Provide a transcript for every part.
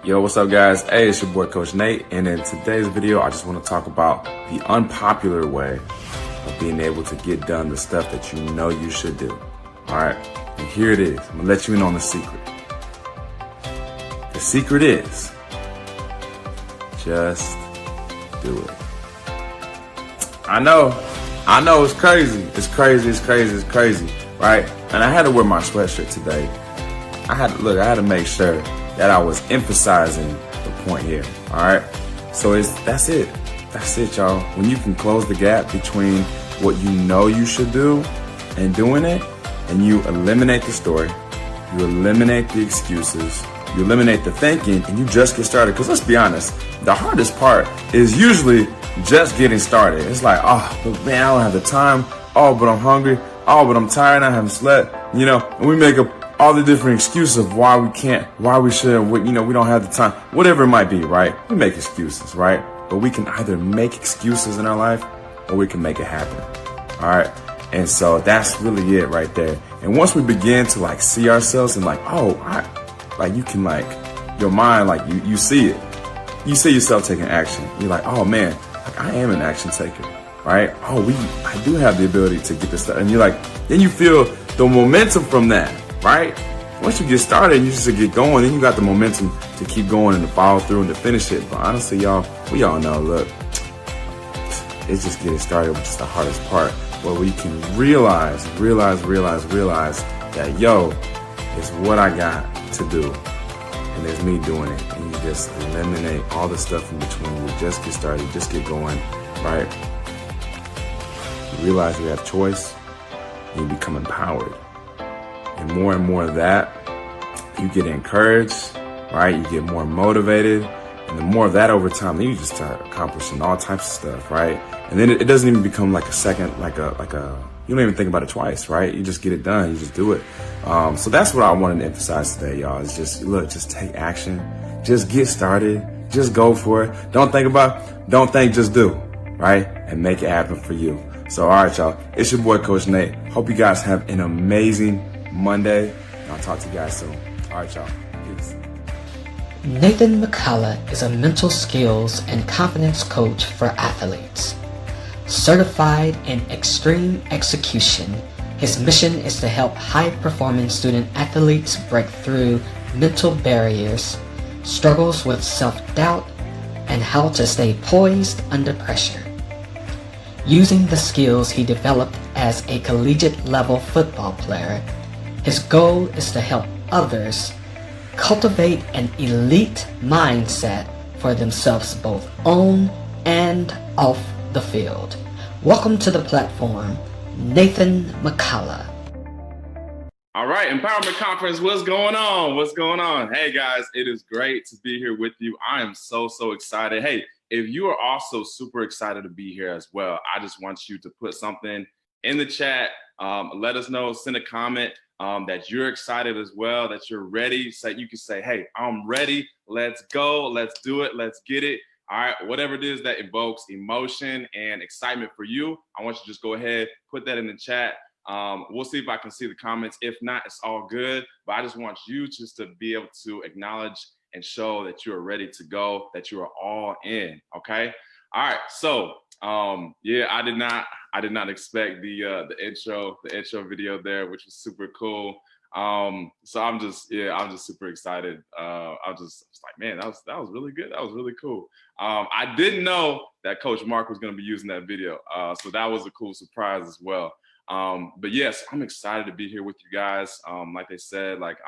Yo, what's up guys? Hey, it's your boy Coach Nate, and in today's video, I just want to talk about the unpopular way of being able to get done the stuff that you know you should do. All right, and here it is. I'm gonna let you in on the secret. The secret is just do it. I know, it's crazy. It's crazy, right? And I had to wear my sweatshirt today. I had to make sure that I was emphasizing the point here, all right? So that's it, y'all. When you can close the gap between what you know you should do and doing it, and you eliminate the story, you eliminate the excuses, you eliminate the thinking, and you just get started. Because let's be honest, the hardest part is usually just getting started. It's like, oh, but man, I don't have the time. Oh, but I'm hungry. Oh, but I'm tired. I haven't slept. You know, and we make up all the different excuses of why we can't, why we shouldn't, we don't have the time, whatever it might be, right? We make excuses, right? But we can either make excuses in our life or we can make it happen, all right? And so that's really it right there. And once we begin to like see ourselves and like, oh, you can like, your mind, like you see it. You see yourself taking action. You're like, oh man, like I am an action taker, right? Oh, I do have the ability to get this stuff. And you're like, then you feel the momentum from that. Right? Once you get started, you just get going, then you got the momentum to keep going and to follow through and to finish it. But honestly, y'all, we all know, look, it's just getting started, which is the hardest part, where we can realize that, yo, it's what I got to do. And it's me doing it. And you just eliminate all the stuff in between. You just get started, you just get going, right? You realize you have choice, and you become empowered. And more of that, you get encouraged, right? You get more motivated. And the more of that over time, then you just start accomplishing all types of stuff, right? And then it doesn't even become like a second, you don't even think about it twice, right? You just get it done. You just do it. So that's what I wanted to emphasize today, y'all, is just take action. Just get started. Just go for it. Don't think, just do, right? And make it happen for you. So, all right, y'all, it's your boy, Coach Nate. Hope you guys have an amazing Monday, and I'll talk to you guys soon. All right, y'all. Peace. Nathan McCalla is a mental skills and confidence coach for athletes. Certified in extreme execution, his mission is to help high-performing student athletes break through mental barriers, struggles with self-doubt, and how to stay poised under pressure. Using the skills he developed as a collegiate-level football player, his goal is to help others cultivate an elite mindset for themselves both on and off the field. Welcome to the platform, Nathan McCalla. All right, Empowerment Conference, what's going on? Hey guys, it is great to be here with you. I am so excited. Hey, if you are also super excited to be here as well, I just want you to put something in the chat. Let us know, send a comment that you're excited as well, that you're ready. So you can say, hey, I'm ready. Let's go. Let's do it. Let's get it. All right. Whatever it is that evokes emotion and excitement for you, I want you to just go ahead, put that in the chat. We'll see if I can see the comments. If not, it's all good. But I just want you just to be able to acknowledge and show that you are ready to go, that you are all in. Okay. All right. So yeah, I did not expect the intro video there, which was super cool. So I'm just super excited. I was like, man, that was really good. That was really cool. I didn't know that Coach Mark was going to be using that video. So that was a cool surprise as well. But yes, I'm excited to be here with you guys. Like they said, like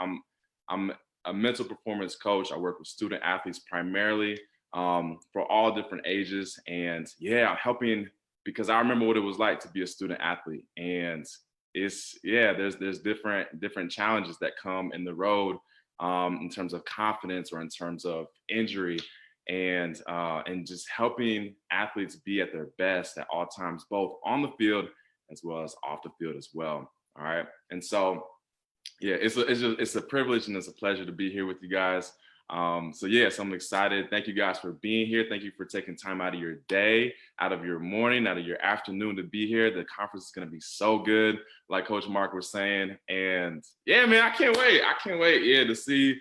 I'm a mental performance coach. I work with student athletes primarily, for all different ages. And yeah, helping, because I remember what it was like to be a student athlete. And there's different challenges that come in the road, in terms of confidence or in terms of injury, and just helping athletes be at their best at all times, both on the field as well as off the field as well. All right. And so, yeah, it's a privilege and it's a pleasure to be here with you guys. So yes, I'm excited. Thank you guys for being here. Thank you for taking time out of your day, out of your morning, out of your afternoon to be here. The conference is going to be so good, like Coach Mark was saying. And yeah, man, I can't wait. Yeah, to see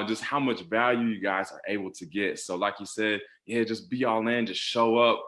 just how much value you guys are able to get. So like you said, yeah, just be all in, just show up.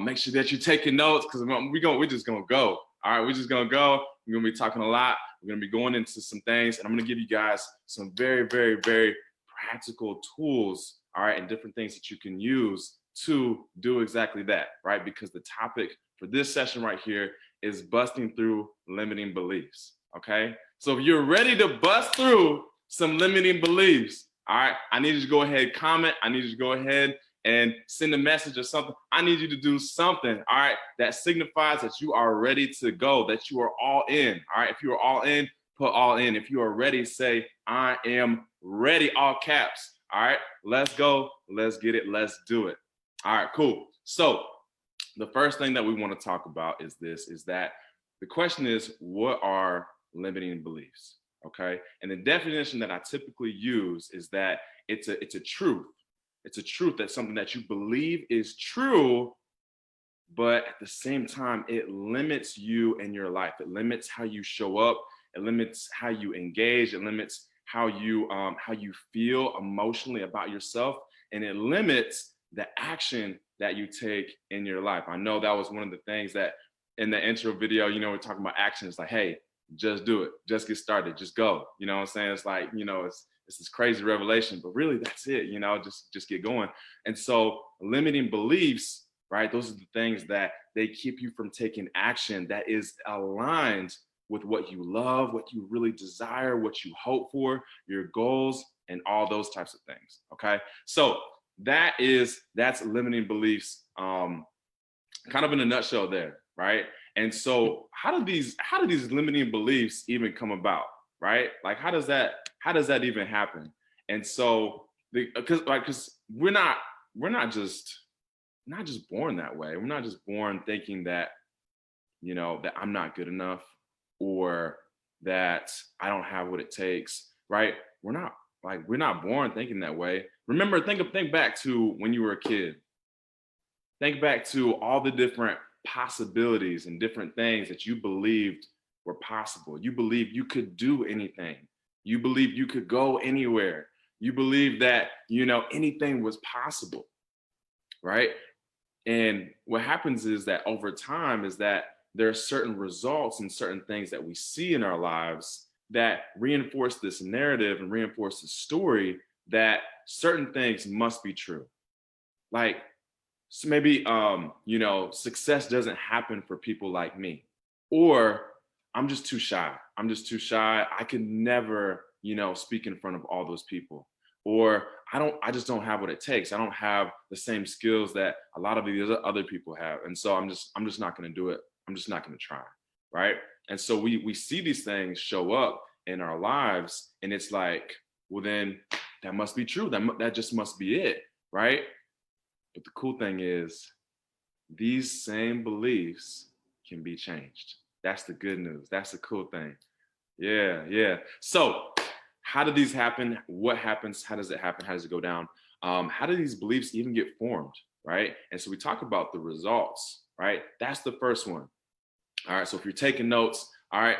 Make sure that you're taking notes, because we're just gonna go. All right, we're just gonna go. We're gonna be talking a lot. We're gonna be going into some things, and I'm gonna give you guys some very, very, very practical tools, all right, and different things that you can use to do exactly that, right? Because the topic for this session right here is busting through limiting beliefs, okay? So if you're ready to bust through some limiting beliefs, all right, I need you to go ahead, comment. I need you to go ahead and send a message or something. I need you to do something, all right, that signifies that you are ready to go, that you are all in, all right? If you are all in, put all in. If you are ready, say, I am ready, all caps, all right? Let's go, let's get it, let's do it. All right, cool. So the first thing that we want to talk about is that the question is, what are limiting beliefs, okay? And the definition that I typically use is that it's a truth. It's a truth, that's something that you believe is true, but at the same time, it limits you in your life. It limits how you show up. It limits how you engage. It limits how you feel emotionally about yourself. And it limits the action that you take in your life. I know that was one of the things that in the intro video, we're talking about action. It's like, hey, just do it. Just get started. Just go. You know what I'm saying? It's like, it's this crazy revelation, but really that's it, just get going. And so limiting beliefs, right? Those are the things that they keep you from taking action that is aligned with what you love, what you really desire, what you hope for, your goals, and all those types of things, okay? So that's limiting beliefs, kind of in a nutshell there, right? And so how do these limiting beliefs even come about, right? Like, how does that even happen? And so because we're not just born that way. We're not just born thinking that, that I'm not good enough, or that I don't have what it takes, right? We're not born thinking that way. Remember, think back to when you were a kid. Think back to all the different possibilities and different things that you believed were possible. You believed you could do anything. You believed you could go anywhere. You believed that, anything was possible, right? And what happens is that over time is that there are certain results and certain things that we see in our lives that reinforce this narrative and reinforce the story that certain things must be true. Like, so maybe, success doesn't happen for people like me, or I'm just too shy. I could never, speak in front of all those people, or I just don't have what it takes. I don't have the same skills that a lot of these other people have. And so I'm just not going to do it. I'm just not going to try. Right. And so we see these things show up in our lives, and it's like, well, then that must be true. That just must be it. Right. But the cool thing is, these same beliefs can be changed. That's the good news. That's the cool thing. Yeah. So how do these happen? What happens? How does it happen? How does it go down? How do these beliefs even get formed, right? And so we talk about the results, right? That's the first one. All right, so if you're taking notes, all right,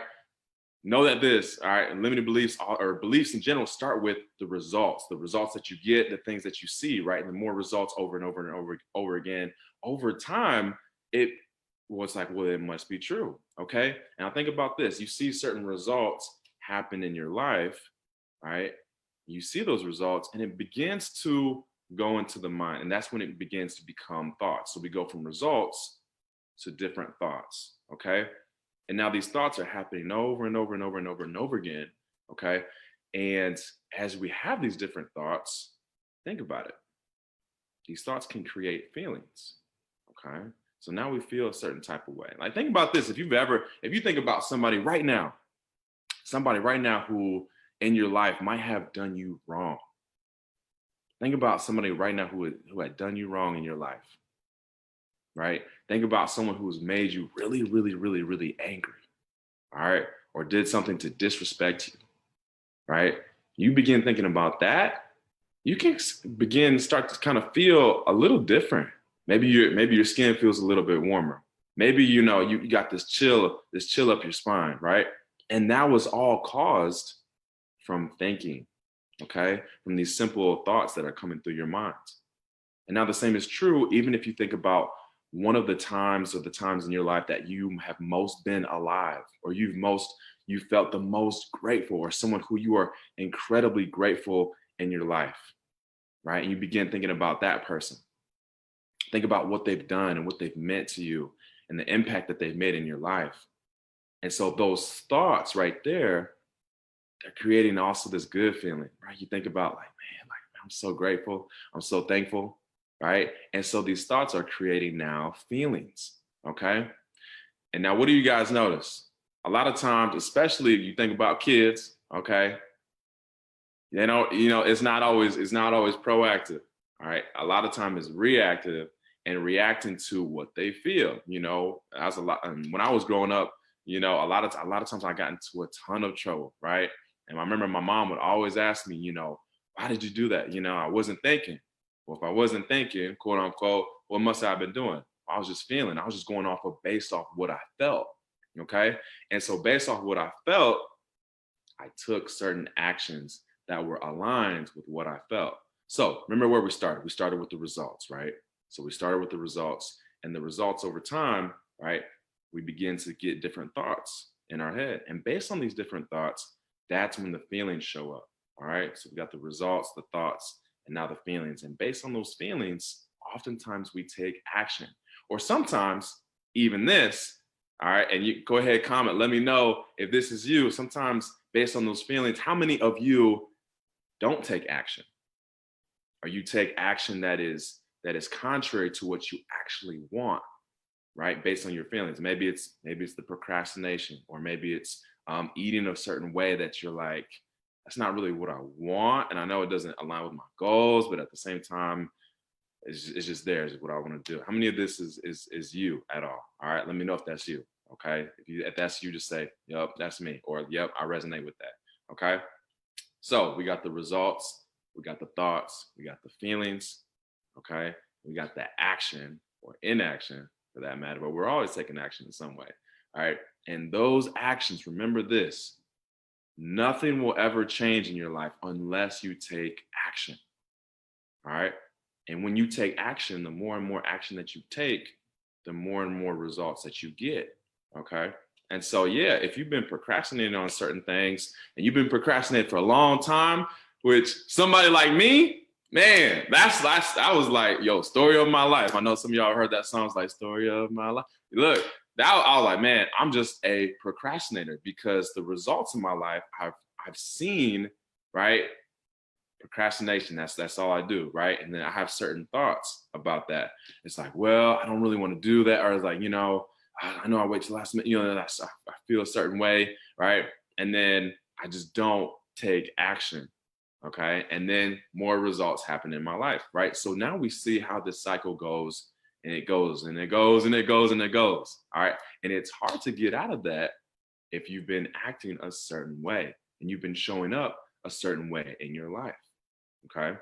know that all right, limiting beliefs or beliefs in general start with the results that you get, the things that you see, right? And the more results over and over and over again, over time, it's like, well, it must be true, okay? Now think about this. You see certain results happen in your life, right? You see those results, and it begins to go into the mind, and that's when it begins to become thoughts. So we go from results to different thoughts, okay? And now these thoughts are happening over and over and over and over and over again, okay? And as we have these different thoughts, think about it. These thoughts can create feelings, okay? So now we feel a certain type of way. Like, think about this. If you think about somebody right now who in your life might have done you wrong. Think about somebody right now who had done you wrong in your life, right? Think about someone who's made you really, really, really, really angry, all right? Or did something to disrespect you, right? You begin thinking about that, you can start to kind of feel a little different. Maybe your skin feels a little bit warmer. Maybe, you got this chill up your spine, right? And that was all caused from thinking okay, from these simple thoughts that are coming through your mind. And now the same is true, even if you think about one of the times or the times in your life that you have most been alive, or you felt the most grateful, or someone who you are incredibly grateful in your life, right? And you begin thinking about that person. Think about what they've done and what they've meant to you and the impact that they've made in your life. And so those thoughts right there, they're creating also this good feeling, right? You think about like, man, like I'm so grateful, I'm so thankful, right? And so these thoughts are creating now feelings, okay? And now what do you guys notice? A lot of times, especially if you think about kids, okay, it's not always proactive, all right? A lot of time it's reactive and reacting to what they feel, as a lot. And when I was growing up, a lot of times I got into a ton of trouble, right? And I remember my mom would always ask me, why did you do that? I wasn't thinking. Well, if I wasn't thinking, quote unquote, what must I have been doing? I was just feeling. I was just going based off what I felt. Okay. And so based off what I felt, I took certain actions that were aligned with what I felt. So remember where we started. We started with the results, right? So we started with the results, and the results over time, right? We begin to get different thoughts in our head. And based on these different thoughts, that's when the feelings show up. All right. So we got the results, the thoughts, and now the feelings. And based on those feelings, oftentimes we take action, or sometimes even this. All right. And you go ahead, comment. Let me know if this is you. Sometimes based on those feelings, how many of you don't take action? Or you take action that is contrary to what you actually want, right? Based on your feelings. Maybe it's the procrastination, or maybe it's eating a certain way that you're like, that's not really what I want. And I know it doesn't align with my goals, but at the same time, it's just there is what I want to do. How many of this is you at all? All right, let me know if that's you. Okay, if that's you, just say, yep, that's me, or yep, I resonate with that. Okay, so we got the results, we got the thoughts, we got the feelings. Okay, we got the action or inaction for that matter, but we're always taking action in some way. All right, and those actions, remember this: nothing will ever change in your life unless you take action. All right. And when you take action, the more and more action that you take, the more and more results that you get. Okay. And so, yeah, if you've been procrastinating on certain things and you've been procrastinating for a long time, which somebody like me, man, I was like, yo, story of my life. I know some of y'all heard that song. It's like story of my life. Look, I was like, man, I'm just a procrastinator, because the results in my life I've seen, right? Procrastination, that's all I do, right? And then I have certain thoughts about that. It's like, well, I don't really want to do that, or it's like, I know I wait till last minute, I feel a certain way, right? And then I just don't take action. Okay. And then more results happen in my life, right? So now we see how this cycle goes, and it goes and it goes and it goes and it goes. All right. And it's hard to get out of that if you've been acting a certain way and you've been showing up a certain way in your life. Okay.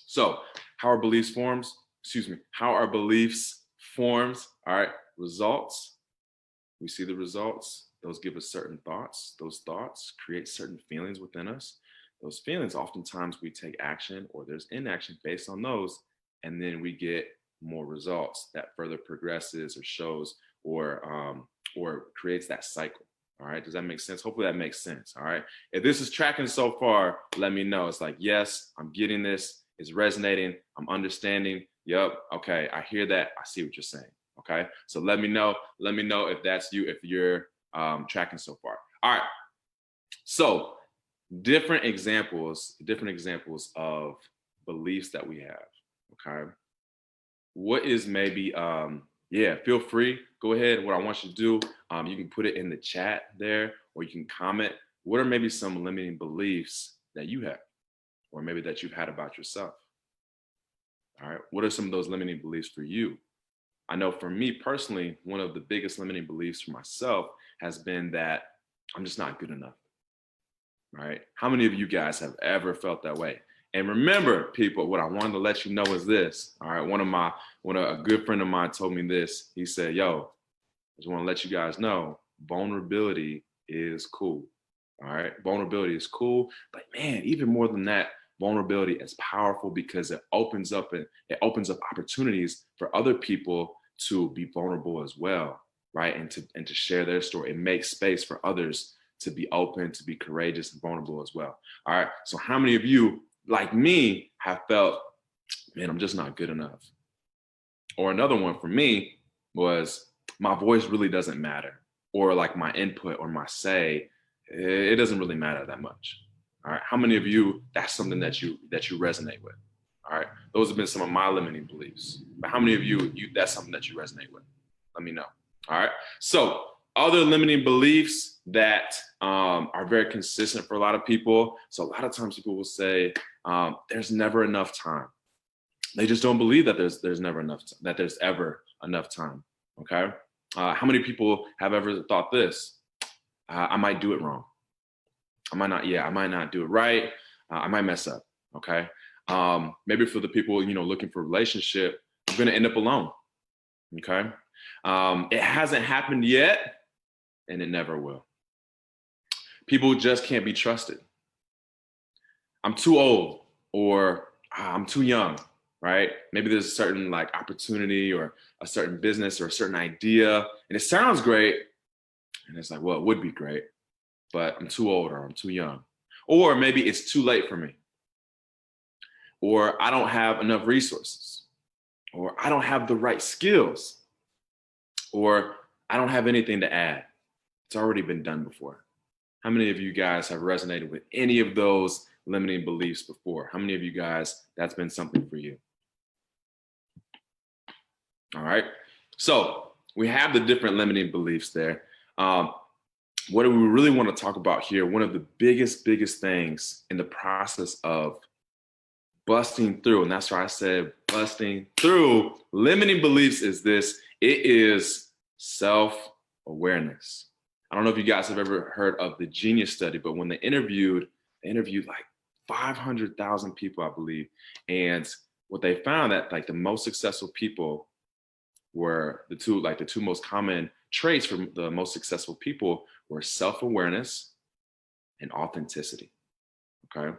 So how our beliefs forms, how our beliefs forms, all right, results. We see the results. Those give us certain thoughts. Those thoughts create certain feelings within us. Those feelings, oftentimes we take action, or there's inaction based on those. And then we get more results that further progresses or shows or creates that cycle. All right. Does that make sense? Hopefully that makes sense. All right. If this is tracking so far, let me know. It's like, yes, I'm getting this. It's resonating. I'm understanding. Yep. Okay. I hear that. I see what you're saying. Okay. So let me know. Let me know if that's you, if you're tracking so far. All right. So different examples of beliefs that we have. Okay. What is maybe, feel free, go ahead. What I want you to do, you can put it in the chat there, or you can comment. What are maybe some limiting beliefs that you have, or maybe that you've had about yourself? All right. What are some of those limiting beliefs for you? I know for me personally, one of the biggest limiting beliefs for myself has been that I'm just not good enough. Right? How many of you guys have ever felt that way? And remember, people, what I wanted to let you know is this. All right. A good friend of mine told me this. He said, yo, I just want to let you guys know, vulnerability is cool. All right. Vulnerability is cool, but man, even more than that, vulnerability is powerful because it opens up opportunities for other people to be vulnerable as well, right? And to share their story. It makes space for others to be open, to be courageous and vulnerable as well. All right. So how many of you, like me, have felt, man, I'm just not good enough? Or another one for me was, my voice really doesn't matter, or like my input or my say, it doesn't really matter that much. All right. How many of you, that's something that you resonate with? All right. Those have been some of my limiting beliefs. But how many of you that's something that you resonate with? Let me know. All right. So other limiting beliefs that are very consistent for a lot of people. So a lot of times people will say, there's never enough time. They just don't believe that there's never enough, that there's ever enough time. Okay. How many people have ever thought this? I might do it wrong. I might not do it right. I might mess up. Okay. Maybe for the people, looking for a relationship, I'm going to end up alone. Okay. It hasn't happened yet, and it never will. People just can't be trusted. I'm too old, or I'm too young, right? Maybe there's a certain like opportunity or a certain business or a certain idea, and it sounds great. And it's like, well, it would be great, but I'm too old, or I'm too young. Or maybe it's too late for me. Or I don't have enough resources. Or I don't have the right skills. Or I don't have anything to add. It's already been done before. How many of you guys have resonated with any of those limiting beliefs before? How many of you guys, that's been something for you? All right. So we have the different limiting beliefs there. What do we really want to talk about here? One of the biggest things in the process of busting through, and that's why I said busting through limiting beliefs, is this. It is self-awareness. I don't know if you guys have ever heard of the Genius Study, but when they interviewed like 500,000 people, I believe. And what they found, that like the most successful people were the two most common traits for the most successful people were self-awareness and authenticity. Okay.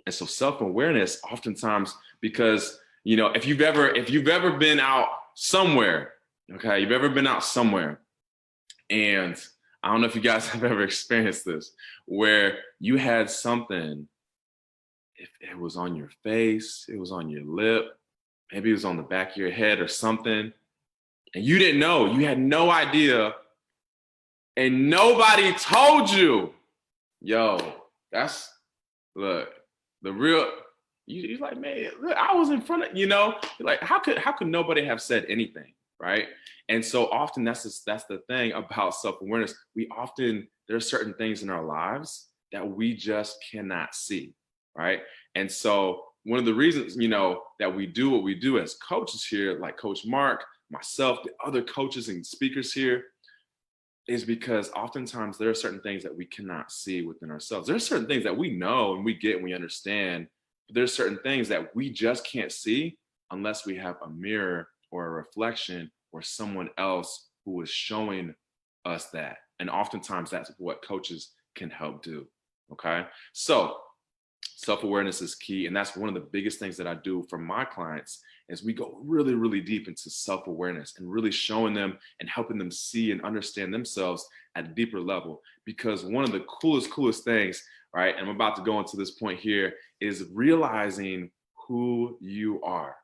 And so self-awareness, oftentimes, because if you've ever been out somewhere, okay, you've ever been out somewhere, and I don't know if you guys have ever experienced this, where you had something, if it was on your face, it was on your lip, maybe it was on the back of your head or something, and you didn't know, you had no idea, and nobody told you. Yo, look, the real, you're like, man, look, I was in front of, you're like, how could nobody have said anything, right? And so often that's the thing about self-awareness. There are certain things in our lives that we just cannot see, right? And so one of the reasons, that we do what we do as coaches here, like Coach Mark, myself, the other coaches and speakers here, is because oftentimes there are certain things that we cannot see within ourselves. There are certain things that we know and we get and we understand, but there's certain things that we just can't see unless we have a mirror or a reflection or someone else who is showing us that. And oftentimes that's what coaches can help do. Okay. So self-awareness is key. And that's one of the biggest things that I do for my clients, is we go really, really deep into self-awareness and really showing them and helping them see and understand themselves at a deeper level. Because one of the coolest things, right, and I'm about to go into this point here, is realizing who you are,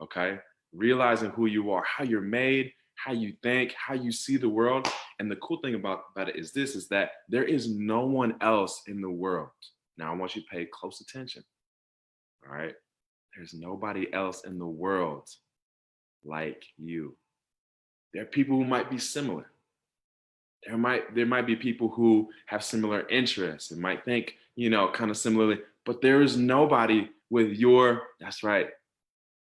okay? Realizing who you are, how you're made, how you think, how you see the world. And the cool thing about it is this, is that there is no one else in the world. Now I want you to pay close attention, all right? There's nobody else in the world like you. There are people who might be similar. There might be people who have similar interests and might think, kind of similarly, but there is nobody with that's right,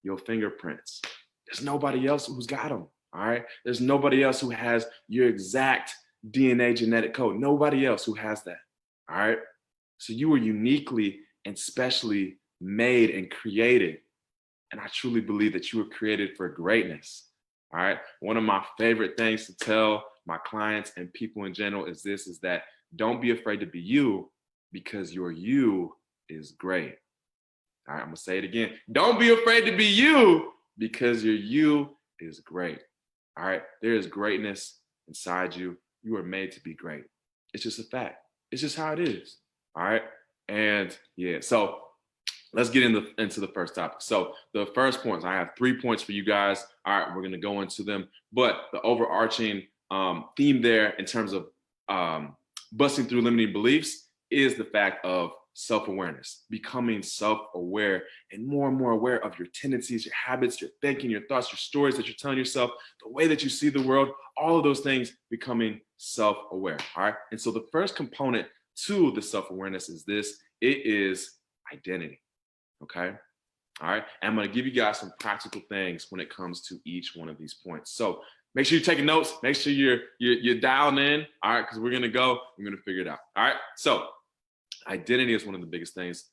your fingerprints. There's nobody else who's got them, all right? There's nobody else who has your exact DNA genetic code. Nobody else who has that, all right? So you were uniquely and specially made and created. And I truly believe that you were created for greatness. All right. One of my favorite things to tell my clients and people in general is that don't be afraid to be you, because your you is great. All right, I'm gonna say it again. Don't be afraid to be you because your you is great. All right, there is greatness inside you. You are made to be great. It's just a fact. It's just how it is. All right, and yeah, so let's get into the first topic. So the first points, I have 3 points for you guys. All right, we're gonna go into them. But the overarching theme there in terms of busting through limiting beliefs is the fact of self-awareness, becoming self-aware and more aware of your tendencies, your habits, your thinking, your thoughts, your stories that you're telling yourself, the way that you see the world, all of those things becoming self-aware. All right. And so the first component to the self-awareness is this: it is identity. Okay. All right. And I'm going to give you guys some practical things when it comes to each one of these points. So make sure you're taking notes. Make sure you're dialed in. All right. Because we're going to figure it out. All right. So identity is one of the biggest things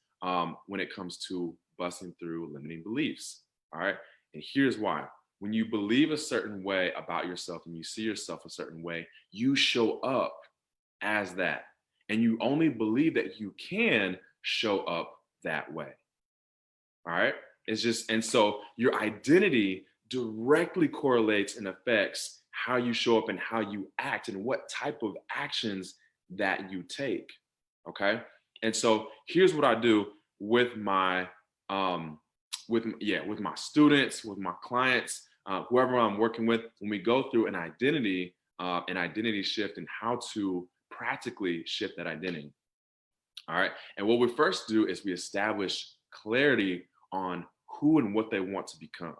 when it comes to busting through limiting beliefs. All right. And here's why. When you believe a certain way about yourself and you see yourself a certain way, you show up as that. And you only believe that you can show up that way. All right. It's just, and so your identity directly correlates and affects how you show up and how you act and what type of actions that you take. Okay. And so here's what I do with my with my students, with my clients, whoever I'm working with, when we go through an identity shift and how to practically shift that identity. All right. And what we first do is we establish clarity on who and what they want to become.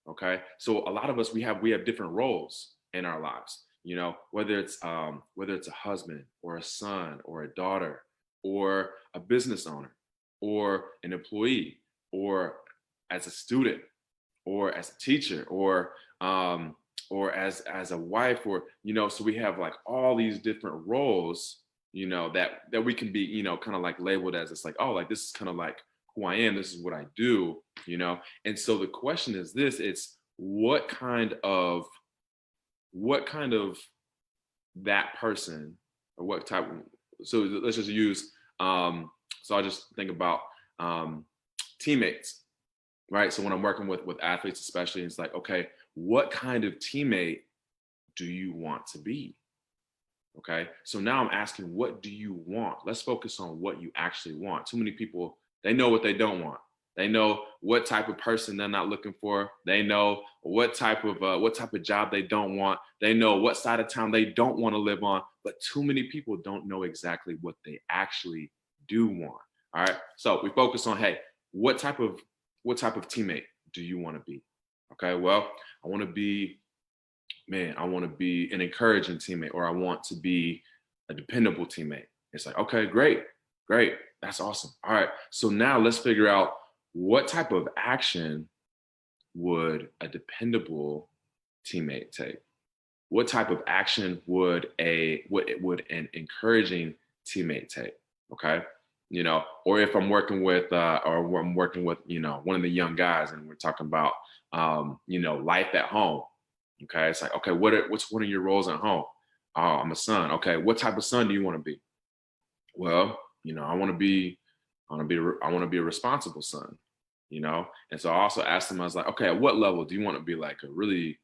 Okay. So a lot of us, we have different roles in our lives, you know, whether it's a husband or a son or a daughter or a business owner or an employee or as a student or as a teacher or as a wife, or, you know, so we have like all these different roles, you know, that we can be, you know, kind of like labeled as, it's like, oh, like this is kind of like who I am, this is what I do, you know. And so the question is this: it's what kind of that person, or what type. So let's just use so I just think about teammates, right? So when I'm working with athletes especially, it's like, okay, what kind of teammate do you want to be? Okay, so now I'm asking, what do you want? Let's focus on what you actually want. Too many people, they know what they don't want. They know what type of person they're not looking for. They know what type of job they don't want. They know what side of town they don't want to live on. But too many people don't know exactly what they actually do want. All right. So we focus on, hey, what type of teammate do you want to be? Okay. Well, I want to be an encouraging teammate, or I want to be a dependable teammate. It's like, okay, great. That's awesome. All right. So now let's figure out, what type of action would a dependable teammate take? What type of action would an encouraging teammate take? Okay. You know, or if I'm working with, you know, one of the young guys and we're talking about, you know, life at home. Okay. It's like, okay, what's one of your roles at home? Oh, I'm a son. Okay. What type of son do you want to be? Well, you know, I want to be a responsible son, you know? And so I also asked him, I was like, okay, at what level do you want to be? Like do you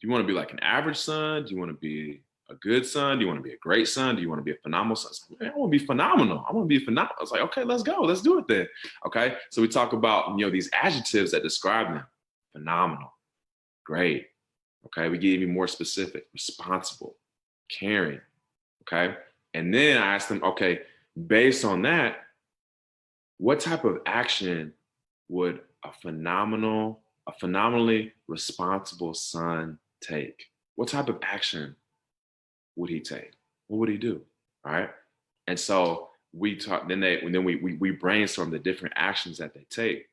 want to be like an average son? Do you want to be a good son? Do you want to be a great son? Do you want to be a phenomenal son? I was like, man, I want to be phenomenal. I want to be phenomenal. I was like, okay, let's go. Let's do it then. Okay. So we talk about, you know, these adjectives that describe them: phenomenal, great. Okay. We get even more specific: responsible, caring. Okay. And then I asked them, okay, based on that, what type of action would a phenomenally responsible son take? What type of action would he take? What would he do? All right. And so we talk, we brainstorm the different actions that they take,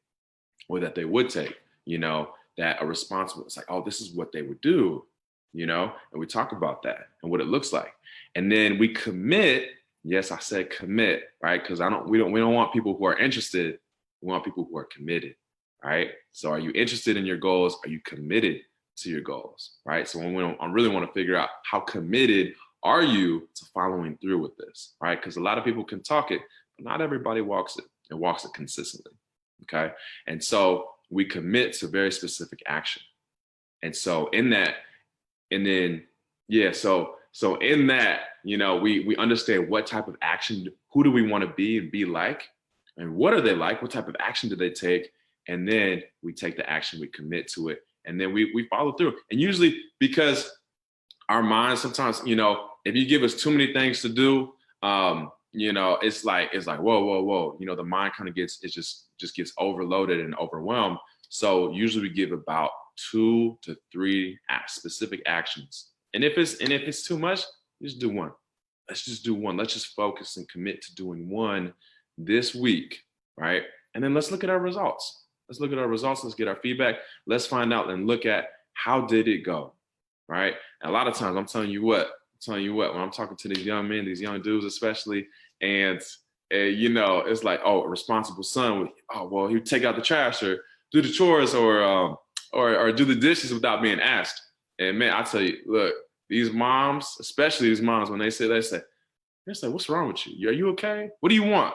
or that they would take, you know, that are responsible. It's like, oh, this is what they would do, you know, and we talk about that and what it looks like. And then we commit. Yes, I said commit, right? Because we don't want people who are interested. We want people who are committed, right? So are you interested in your goals? Are you committed to your goals, right? So I really want to figure out, how committed are you to following through with this, right? Because a lot of people can talk it, Not everybody walks it and walks it consistently. Okay. And so we commit to very specific action. And so in that, and then, yeah, so in that, we understand what type of action, who do we want to be and be like, and what are they like? What type of action do they take? And then we take the action, we commit to it, and then we follow through. And usually because our minds sometimes, if you give us too many things to do, it's like whoa. The mind kind of just gets overloaded and overwhelmed. So usually we give about 2 to 3 specific actions. And if it's too much, just do one. Let's just do one. Let's just focus and commit to doing one this week, right? And then let's look at our results. Let's look at our results. Let's get our feedback. Let's find out and look at how did it go, right? And a lot of times, I'm telling you what, when I'm talking to these young men, these young dudes especially, and it's like, oh, a responsible son, he would take out the trash or do the chores or do the dishes without being asked. And man, I tell you, look, these moms, especially these moms, when they say, what's wrong with you? Are you okay? What do you want?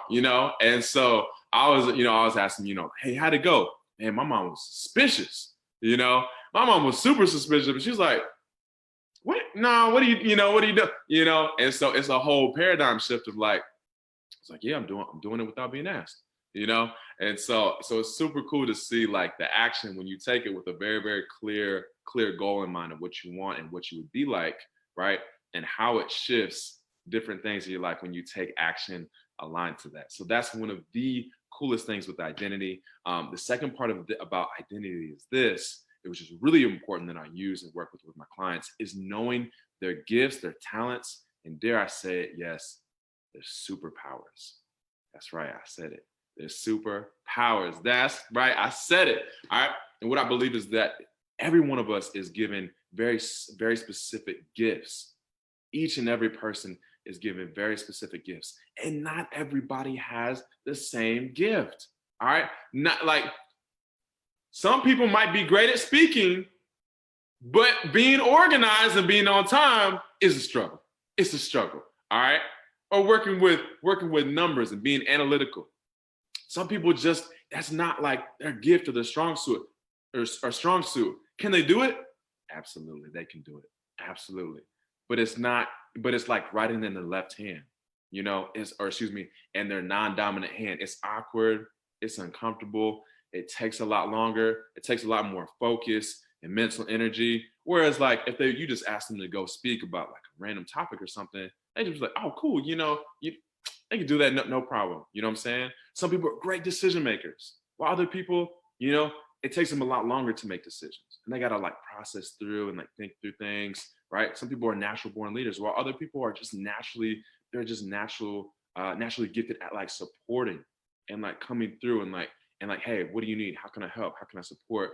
And so I was asking, hey, how'd it go? Man, my mom was suspicious. My mom was super suspicious, but she was like, what? No, what do you do? And so it's a whole paradigm shift of like, it's like, yeah, I'm doing it without being asked, And so it's super cool to see like the action when you take it with a very, very clear goal in mind of what you want and what you would be like, right? And how it shifts different things in your life when you take action aligned to that. So that's one of the coolest things with identity. The second part about identity is this, which is really important that I use and work with my clients, is knowing their gifts, their talents, and dare I say it, yes, their superpowers. That's right, I said it. Their superpowers. That's right, I said it. All right. And what I believe is that every one of us is given very, very specific gifts. Each and every person is given very specific gifts, and not everybody has the same gift. All right. Not like some people might be great at speaking, but being organized and being on time is a struggle. It's a struggle. All right. Or working with numbers and being analytical. Some people that's not like their gift or their strong suit or strong suit. Can they do it? Absolutely, they can do it. Absolutely. But it's like writing in the left hand, and their non-dominant hand. It's awkward, it's uncomfortable, it takes a lot longer, it takes a lot more focus and mental energy. Whereas like if you just ask them to go speak about like a random topic or something, they just like, oh, cool, they can do that, no problem. You know what I'm saying? Some people are great decision makers, while other people, it takes them a lot longer to make decisions, and they gotta like process through and like think through things, right? Some people are natural born leaders, while other people are just naturally gifted at like supporting and like coming through and like, hey, what do you need? How can I help? How can I support?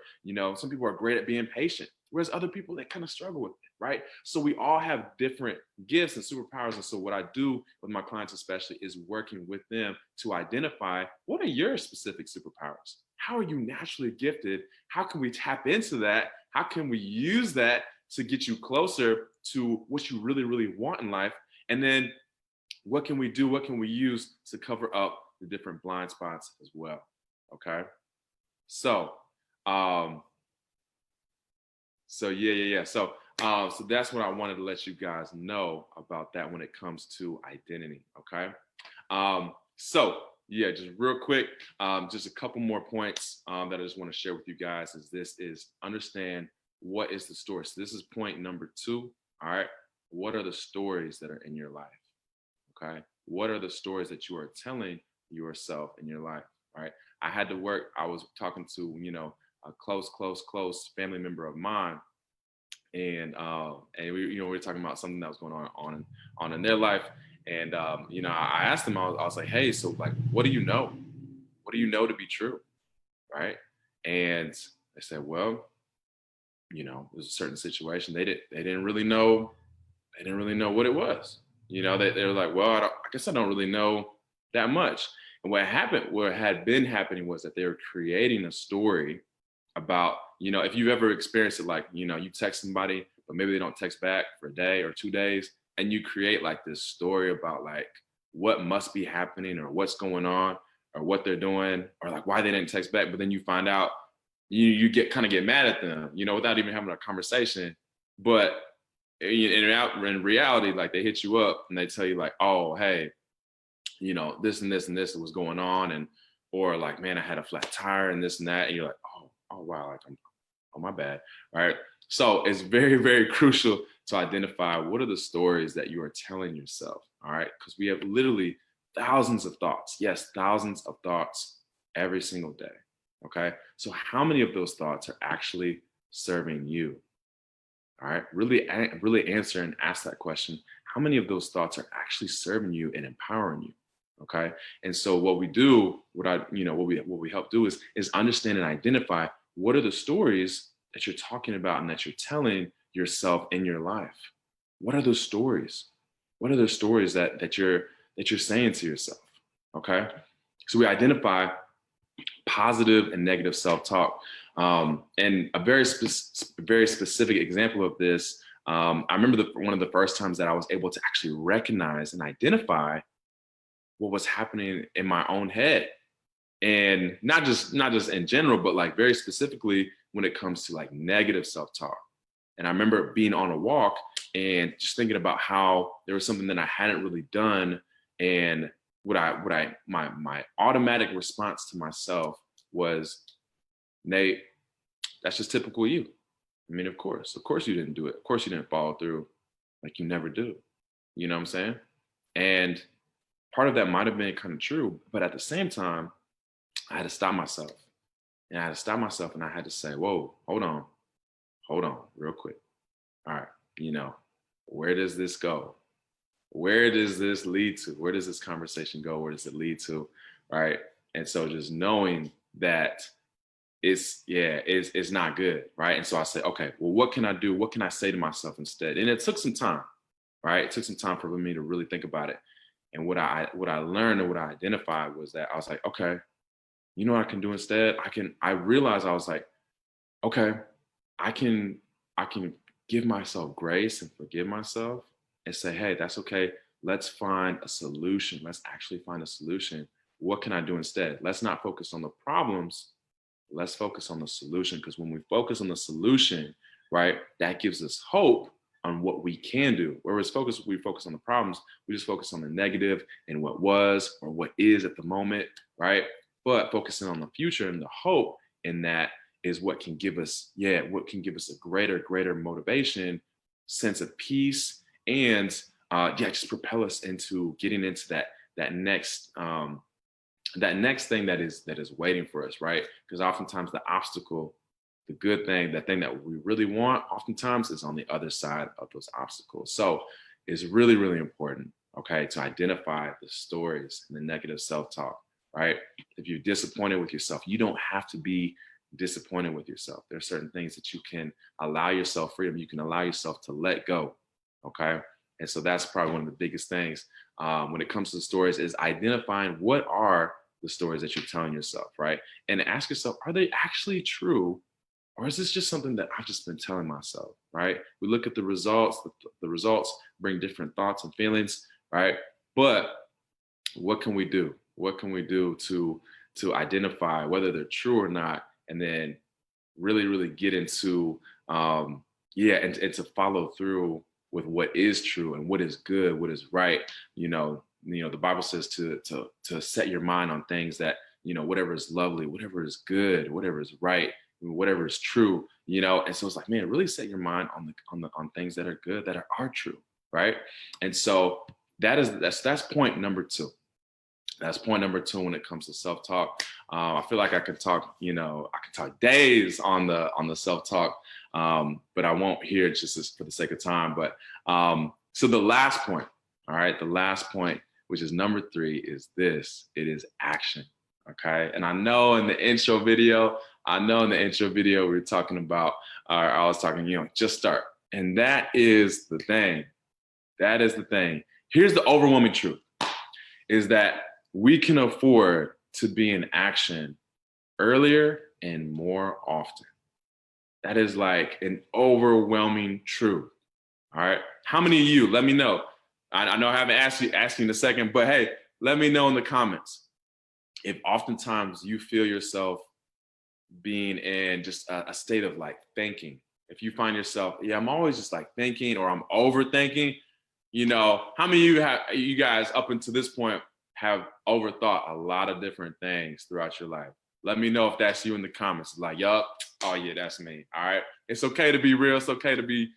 Some people are great at being patient, whereas other people, they kind of struggle with it, right? So we all have different gifts and superpowers. And so what I do with my clients especially is working with them to identify, what are your specific superpowers? How are you naturally gifted? How can we tap into that? How can we use that to get you closer to what you really, really want in life? And then what can we do? What can we use to cover up the different blind spots as well? Okay. So yeah. So that's what I wanted to let you guys know about that when it comes to identity. Okay. So yeah, just real quick, just a couple more points that I just want to share with you guys is understand what is the story. So this is point number 2. All right. What are the stories that are in your life? Okay. What are the stories that you are telling yourself in your life? Right. I was talking to, a close family member of mine. And we were talking about something that was going on in their life. And, I asked them, I was like, hey, so like, what do you know? What do you know to be true? Right. And they said, well, there's a certain situation. They didn't really know what it was. They were like, well, I guess I don't really know that much. And what had been happening was that they were creating a story about, if you've ever experienced it, like, you text somebody, but maybe they don't text back for a day or 2 days, and you create like this story about like, what must be happening or what's going on or what they're doing or like why they didn't text back. But then you find out you get mad at them, without even having a conversation. But in reality, like they hit you up and they tell you like, oh, hey, this and this and this was going on. And, or like, man, I had a flat tire and this and that. And you're like, oh, wow, like oh, my bad. Right. So it's very, very crucial to identify what are the stories that you are telling yourself. All right. Because we have literally thousands of thoughts. Yes, thousands of thoughts every single day. Okay. So how many of those thoughts are actually serving you? All right. Really answer and ask that question. How many of those thoughts are actually serving you and empowering you? Okay. And so what we do, what we help do is understand and identify what are the stories that you're talking about and that you're telling yourself in your life. What are those stories? What are those stories that you're saying to yourself? Okay. So we identify positive and negative self-talk. And a very specific example of this, I remember one of the first times that I was able to actually recognize and identify what was happening in my own head. And not just in general, but like very specifically when it comes to like negative self-talk. And I remember being on a walk and just thinking about how there was something that I hadn't really done. And my automatic response to myself was, Nate, that's just typical you. I mean, of course you didn't do it. Of course you didn't follow through, like you never do. You know what I'm saying? And part of that might have been kind of true, but at the same time, I had to stop myself. And I had to stop myself and I had to say, whoa, hold on, real quick. All right, where does this go? Where does this lead to? Where does this conversation go? Where does it lead to? Right. And so just knowing that it's not good. Right. And so I said, okay, well, what can I do? What can I say to myself instead? And it took some time, right? It took some time for me to really think about it. And what I learned and what I identified was that I was like, okay, you know what I can do instead? I realized I was like, okay, I can give myself grace and forgive myself and say, hey, that's okay. Let's find a solution. Let's actually find a solution. What can I do instead? Let's not focus on the problems. Let's focus on the solution. Because when we focus on the solution, right, that gives us hope on what we can do. Whereas we focus on the problems, we just focus on the negative and what was or what is at the moment, right? But focusing on the future and the hope in that is what can give us, a greater motivation, sense of peace, and just propel us into getting into that next thing that is waiting for us, right? Because oftentimes the obstacle, the good thing, the thing that we really want, oftentimes is on the other side of those obstacles. So it's really, really important, okay, to identify the stories and the negative self-talk, right? If you're disappointed with yourself, you don't have to be disappointed with yourself. There are certain things that you can allow yourself freedom. You can allow yourself to let go, okay? And so that's probably one of the biggest things when it comes to the stories is identifying what are the stories that you're telling yourself, right? And ask yourself, are they actually true? Or is this just something that I've just been telling myself, right? We look at the results. The results bring different thoughts and feelings, right? But what can we do? What can we do to identify whether they're true or not, and then really, really get into and to follow through with what is true and what is good, what is right. The Bible says to set your mind on things that whatever is lovely, whatever is good, whatever is right, whatever is true, and so it's like, man, really set your mind on things that are good, that are true, right? And so that's point number two. That's point number two when it comes to self-talk. I feel like I could talk, I could talk days on the self-talk, but I won't here just for the sake of time. But so the last point, all right, the last point, which is number three, is this: it is action. Okay, and I know in the intro video we were talking about, I was talking, just start, and that is the thing. That is the thing. Here's the overwhelming truth: is that we can afford to be in action earlier and more often. That is like an overwhelming truth. All right. How many of you, let me know, I know I haven't asked you in a second, but hey, let me know in the comments if oftentimes you feel yourself being in just a state of like thinking. If you find yourself, yeah, I'm always just like thinking or I'm overthinking, how many of you guys up until this point have overthought a lot of different things throughout your life? Let me know if that's you in the comments. Like, yup, oh yeah, that's me. All right. It's okay to be real. It's okay to be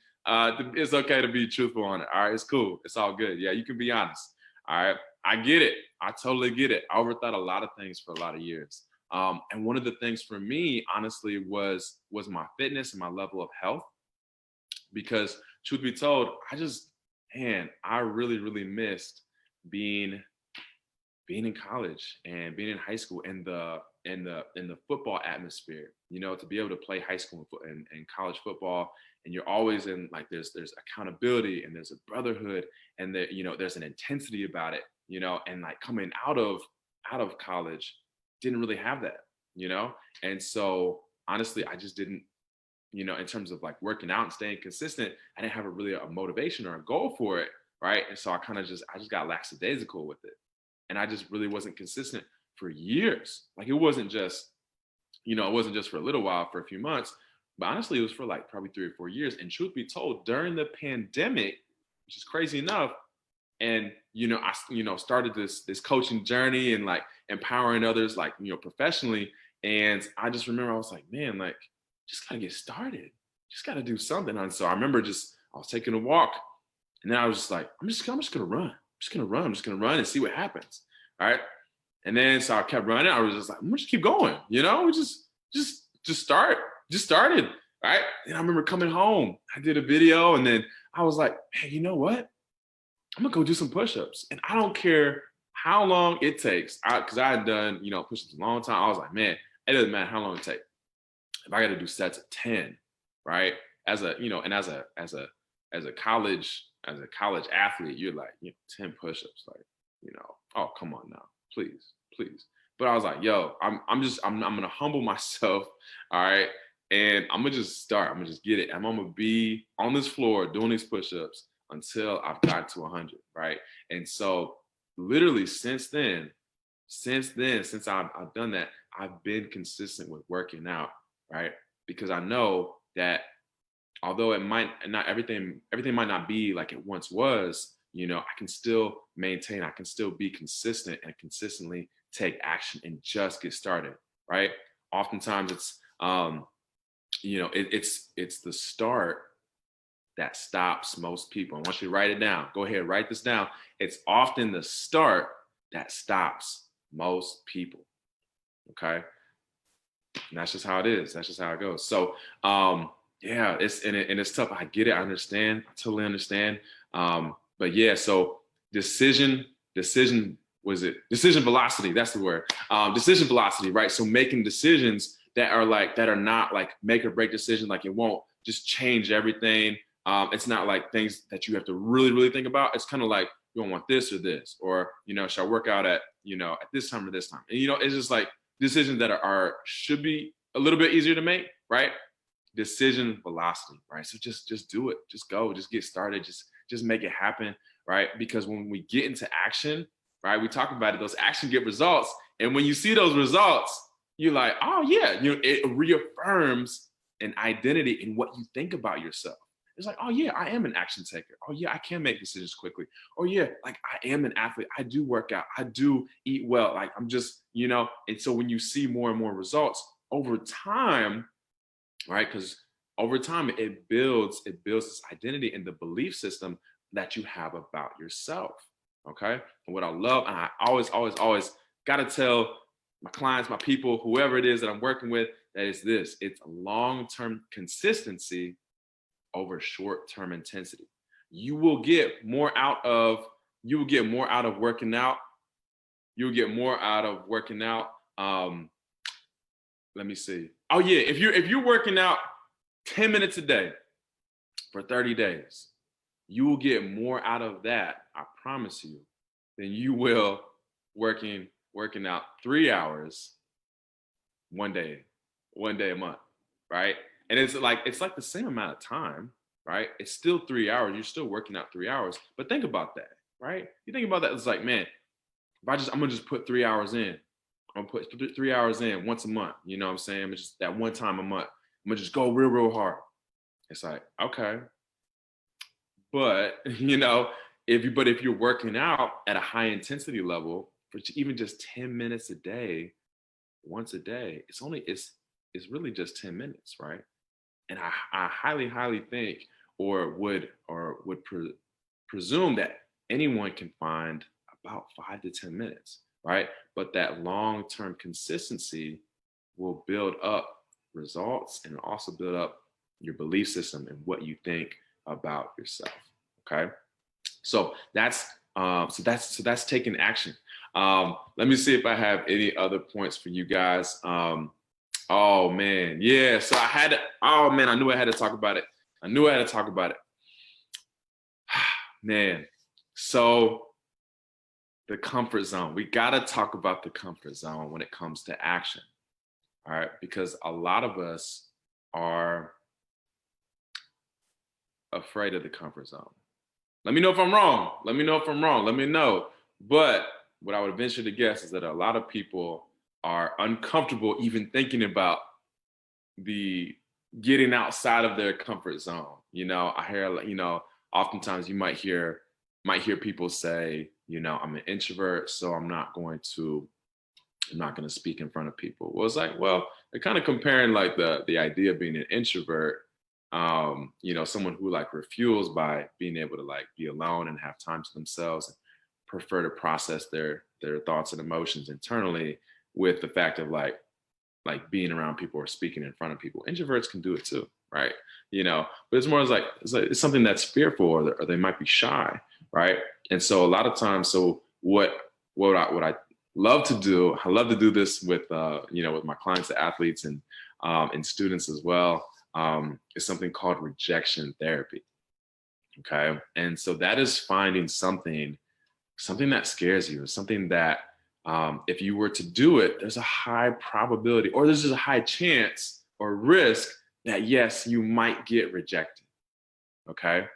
truthful on it. All right, it's cool. It's all good. Yeah, you can be honest. All right. I get it. I totally get it. I overthought a lot of things for a lot of years. And one of the things for me, honestly, was my fitness and my level of health. Because truth be told, I really, really missed being in college and being in high school in the football atmosphere. To be able to play high school and college football, and you're always in like there's accountability and there's a brotherhood and there's an intensity about it. And like coming out of college, didn't really have that. And so honestly, I just didn't. In terms of like working out and staying consistent, I didn't have a motivation or a goal for it, right? And so I just got lackadaisical with it, and I just really wasn't consistent for years. Like it wasn't just for a little while, for a few months, but honestly, it was for like probably 3 or 4 years. And truth be told, during the pandemic, which is crazy enough, and I started this coaching journey and like empowering others, like professionally. And I just remember I was like, man, like just gotta get started, just gotta do something. And so I remember I was taking a walk, and then I was just like, I'm just gonna run. I'm just gonna run and see what happens. All right. And then so I kept running. I was just like, I'm gonna just keep going. We just started. All right. And I remember coming home. I did a video, and then I was like, hey, you know what? I'm gonna go do some push-ups. And I don't care how long it takes. Because I had done, push-ups a long time. I was like, man, it doesn't matter how long it takes. If I got to do sets of 10, right? As a college athlete, you're like, 10 push-ups, like, oh, come on now, please. But I was like, yo, I'm gonna humble myself, all right, and I'm gonna just start. I'm gonna just get it. I'm gonna be on this floor doing these push-ups until I've got to 100, right? And so, literally, since I've done that, I've been consistent with working out, right? Because I know that although everything might not be like it once was, I can still maintain, I can still be consistent and consistently take action and just get started, right? Oftentimes it's it's the start that stops most people. I want you to write it down. Go ahead, write this down. It's often the start that stops most people. Okay. And that's just how it is. That's just how it goes. So yeah, it's tough. I get it. I understand. I totally understand. But yeah, so decision velocity. That's the word. Decision velocity, right? So making decisions that are not like make or break decisions. Like it won't just change everything. It's not like things that you have to really, really think about. It's kind of like, you don't want this or this, or, should I work out at this time or this time? And, it's just like decisions that should be a little bit easier to make, right? Decision velocity, right? So just do it, just go, just get started, just make it happen, right? Because when we get into action, right, we talk about it, those actions get results. And when you see those results, you're like, oh yeah, it reaffirms an identity in what you think about yourself. It's like, oh yeah, I am an action taker. Oh yeah, I can make decisions quickly. Oh yeah, like I am an athlete. I do work out. I do eat well. Like I'm just, and so when you see more and more results over time, right? Because over time it builds this identity and the belief system that you have about yourself. Okay. And what I love, and I always got to tell my clients, my people, whoever it is that I'm working with, that is this: it's long-term consistency over short-term intensity. You will get more out of working out. You'll get more out of working out. Let me see. Oh yeah, if you're working out 10 minutes a day for 30 days, you will get more out of that, I promise you, than you will working out 3 hours one day a month, right? And it's like the same amount of time, right? It's still 3 hours. You're still working out 3 hours. But think about that. right? You think about that, it's like, man, I'm gonna just put 3 hours in. I'm gonna put 3 hours in once a month. You know what I'm saying? I'm just that one time a month. I'm gonna just go real, real hard. It's like, okay. But if you're working out at a high intensity level for even just 10 minutes a day, once a day, it's really just 10 minutes, right? And I highly, highly think or would presume that anyone can find about 5 to 10 minutes, right? But that long-term consistency will build up results and also build up your belief system and what you think about yourself. Okay, so that's taking action. Let me see if I have any other points for you guys. Oh man, yeah. So I had to. Oh man, I knew I had to talk about it. I knew I had to talk about it. Man, so the comfort zone. We got to talk about the comfort zone when it comes to action. All right, because a lot of us are afraid of the comfort zone. Let me know if I'm wrong. Let me know if I'm wrong. Let me know. But what I would venture to guess is that a lot of people are uncomfortable even thinking about the getting outside of their comfort zone. I hear, oftentimes you might hear people say, I'm an introvert, so I'm not going to speak in front of people. Well, it's like, well, they're kind of comparing like the idea of being an introvert, someone who like refuels by being able to like be alone and have time to themselves and prefer to process their thoughts and emotions internally, with the fact of like being around people or speaking in front of people. Introverts can do it too, right? But it's more like it's something that's fearful, or they might be shy, right? And so a lot of times, so what I love to do, I love to do this with with my clients, the athletes, and students as well. Is something called rejection therapy. Okay, and so that is finding something that scares you, something that if you were to do it, there's a high probability, or there's just a high chance or risk that yes, you might get rejected. Okay,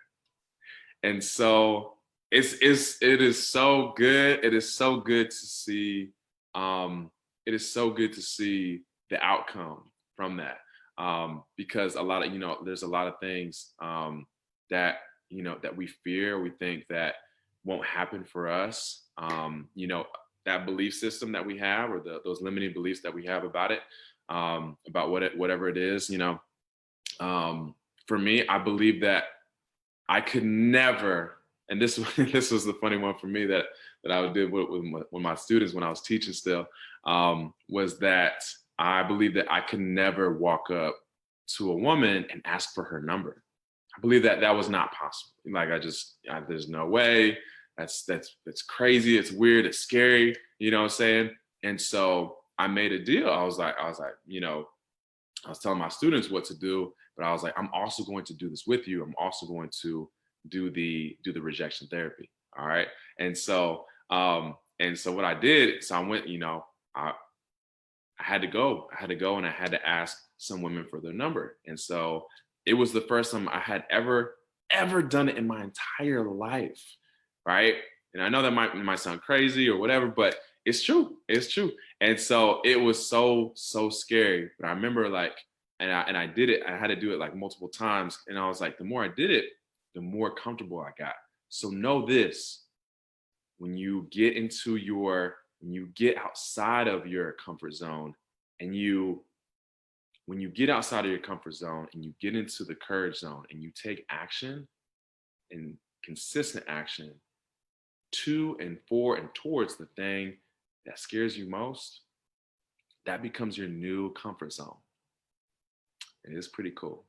and so it is so good. It is so good to see. It is so good to see the outcome from that, because a lot of there's a lot of things that that we fear, we think that won't happen for us. That belief system that we have, or those limiting beliefs that we have about it, about whatever it is. For me, I believe that I could never, and this this was the funny one for me that I did with my students when I was teaching still, was that I believe that I could never walk up to a woman and ask for her number. I believe that was not possible. Like there's no way. That's crazy. It's weird. It's scary. You know what I'm saying? And so I made a deal. I was like, I was telling my students what to do, but I was like, I'm also going to do this with you. I'm also going to do the rejection therapy. All right. And so what I did, so I went, I had to go and I had to ask some women for their number. And so it was the first time I had ever done it in my entire life. Right. And I know that might sound crazy or whatever, but it's true. It's true. And so it was so scary. But I remember and I did it. I had to do it like multiple times. And I was like, the more I did it, the more comfortable I got. So know this: when you get outside of your comfort zone, and when you get outside of your comfort zone and you get into the courage zone and you take action, and consistent action to and for and towards the thing that scares you most, that becomes your new comfort zone. And it's pretty cool.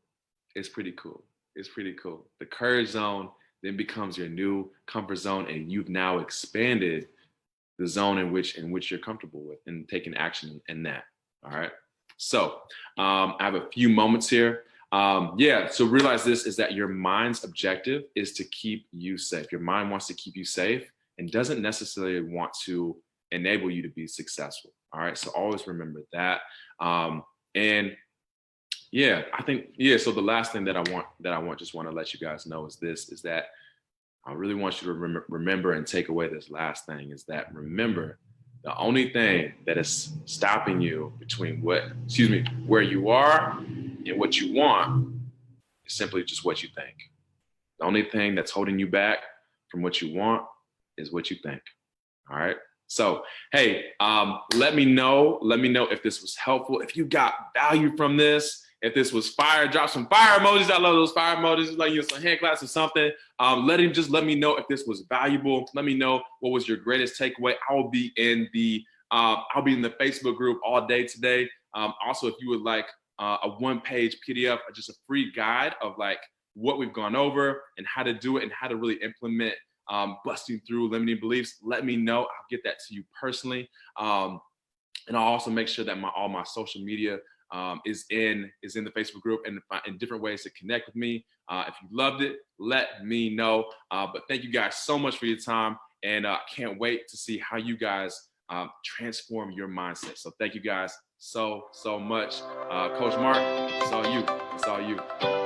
It's pretty cool. It's pretty cool. The courage zone then becomes your new comfort zone, and you've now expanded the zone in which you're comfortable with, and taking action in that. All right. So I have a few moments here. So realize this is that your mind's objective is to keep you safe. Your mind wants to keep you safe and doesn't necessarily want to enable you to be successful. All right. So always remember that. I think, so the last thing that I want to let you guys know is that I really want you to remember and take away this last thing is that remember, the only thing that is stopping you between where you are and what you want is simply just what you think. The only thing that's holding you back from what you want is what you think. All right. So, hey, let me know if this was helpful. If you got value from this, if this was fire, drop some fire emojis. I love those fire emojis, like some hand claps or something. Let me know if this was valuable. Let me know what was your greatest takeaway. I'll be in the Facebook group all day today. Also, if you would like a one-page PDF, just a free guide of like what we've gone over and how to do it and how to really implement busting through limiting beliefs, let me know. I'll get that to you personally. And I'll also make sure that all my social media is in the Facebook group and different ways to connect with me. If you loved it, let me know. But thank you guys so much for your time, and I can't wait to see how you guys transform your mindset. So thank you guys so much. Coach Mark, it's all you.